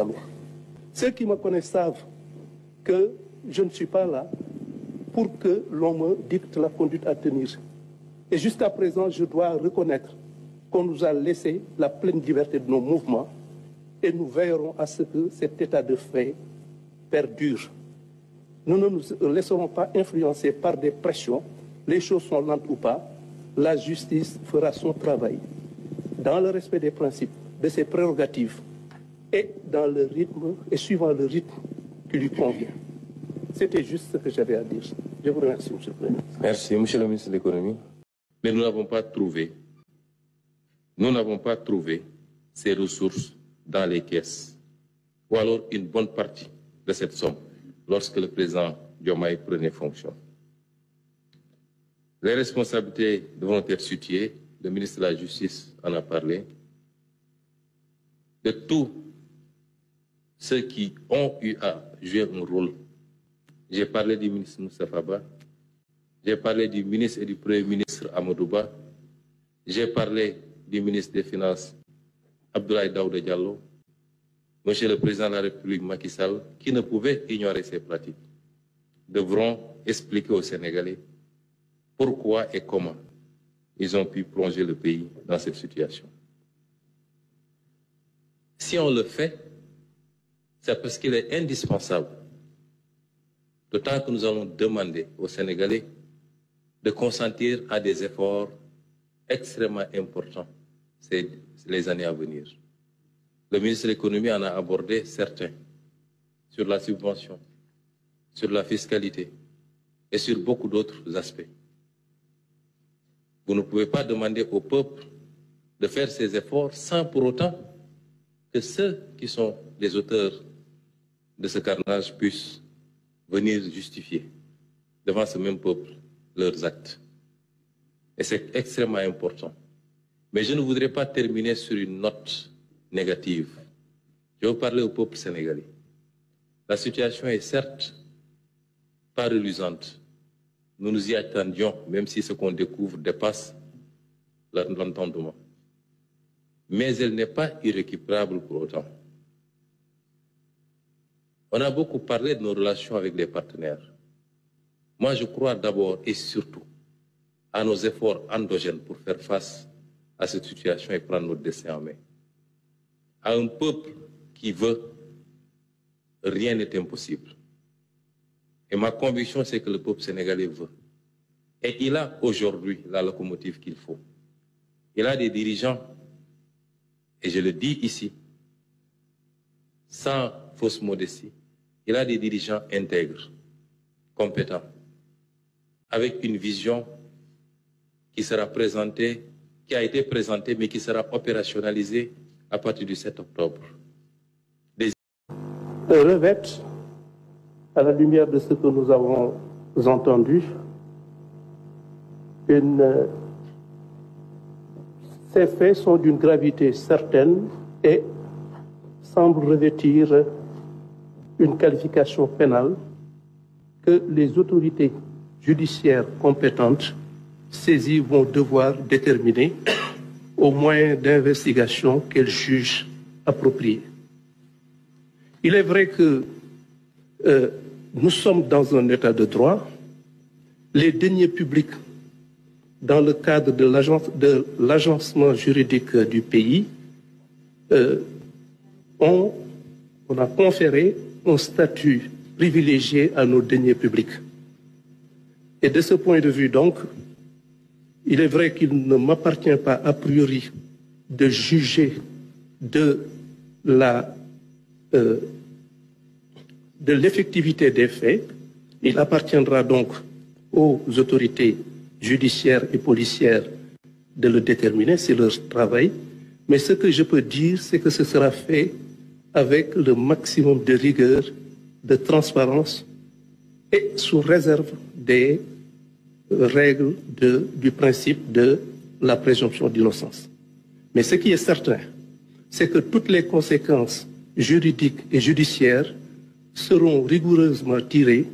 réclamer. Ceux qui me connaissent savent que je ne suis pas là pour que l'on me dicte la conduite à tenir. Et jusqu'à présent, je dois reconnaître qu'on nous a laissé la pleine liberté de nos mouvements et nous veillerons à ce que cet état de fait perdure. Nous ne nous laisserons pas influencer par des pressions. Les choses sont lentes ou pas, la justice fera son travail dans le respect des principes, de ses prérogatives et dans le rythme et suivant le rythme qui lui convient. C'était juste ce que j'avais à dire. Je vous remercie, M. le Président. Merci, M. le ministre de l'Économie. Mais nous n'avons pas trouvé ces ressources dans les caisses, ou alors une bonne partie de cette somme, lorsque le président Diomaye prenait fonction. Les responsabilités devront être situées, le ministre de la Justice en a parlé, de tous ceux qui ont eu à jouer un rôle. J'ai parlé du ministre Moustapha Ba, j'ai parlé du ministre et du Premier ministre Amadou Ba, j'ai parlé du ministre des Finances Abdoulaye Daouda Diallo, Monsieur le Président de la République Macky Sall, qui ne pouvait ignorer ces pratiques, devront expliquer aux Sénégalais pourquoi et comment ils ont pu plonger le pays dans cette situation. Si on le fait, c'est parce qu'il est indispensable, d'autant que nous allons demander aux Sénégalais de consentir à des efforts extrêmement importants les années à venir. Le ministre de l'Économie en a abordé certains, sur la subvention, sur la fiscalité et sur beaucoup d'autres aspects. Vous ne pouvez pas demander au peuple de faire ces efforts sans pour autant que ceux qui sont les auteurs de ce carnage puissent venir justifier devant ce même peuple leurs actes. Et c'est extrêmement important. Mais je ne voudrais pas terminer sur une note négative. Je veux parler au peuple sénégalais. La situation est certes pas reluisante. Nous nous y attendions, même si ce qu'on découvre dépasse l'entendement. Mais elle n'est pas irrécupérable pour autant. On a beaucoup parlé de nos relations avec les partenaires. Moi, je crois d'abord et surtout à nos efforts endogènes pour faire face à cette situation et prendre notre destin en main. À un peuple qui veut, rien n'est impossible. Et ma conviction, c'est que le peuple sénégalais veut. Et il a aujourd'hui la locomotive qu'il faut. Il a des dirigeants, et je le dis ici, sans fausse modestie, il a des dirigeants intègres, compétents, avec une vision qui sera présentée, qui a été présentée, mais qui sera opérationnalisée à partir du 7 octobre. Revêtent, à la lumière de ce que nous avons entendu, ces faits sont d'une gravité certaine et semblent revêtir une qualification pénale que les autorités judiciaires compétentes saisies vont devoir déterminer au moyen d'investigation qu'elles jugent appropriées. Il est vrai que nous sommes dans un état de droit. Les deniers publics, dans le cadre de l'agencement juridique du pays, on a conféré un statut privilégié à nos deniers publics. Et de ce point de vue, donc, il est vrai qu'il ne m'appartient pas a priori de juger de l'effectivité des faits. Il appartiendra donc aux autorités judiciaires et policières de le déterminer, c'est leur travail. Mais ce que je peux dire, c'est que ce sera fait avec le maximum de rigueur, de transparence et sous réserve des règles du principe de la présomption d'innocence. Mais ce qui est certain, c'est que toutes les conséquences juridiques et judiciaires seront rigoureusement tirées,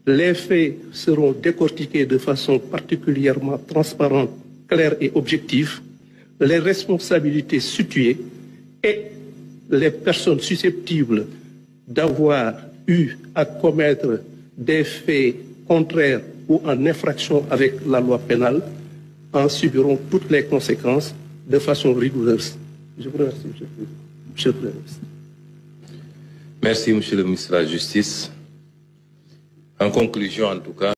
les faits seront décortiqués de façon particulièrement transparente, claire et objective, les responsabilités situées et les personnes susceptibles d'avoir eu à commettre des faits contraires ou en infraction avec la loi pénale en subiront toutes les conséquences de façon rigoureuse. Je vous remercie, Monsieur le Président. Merci, Monsieur le ministre de la Justice. En conclusion, en tout cas,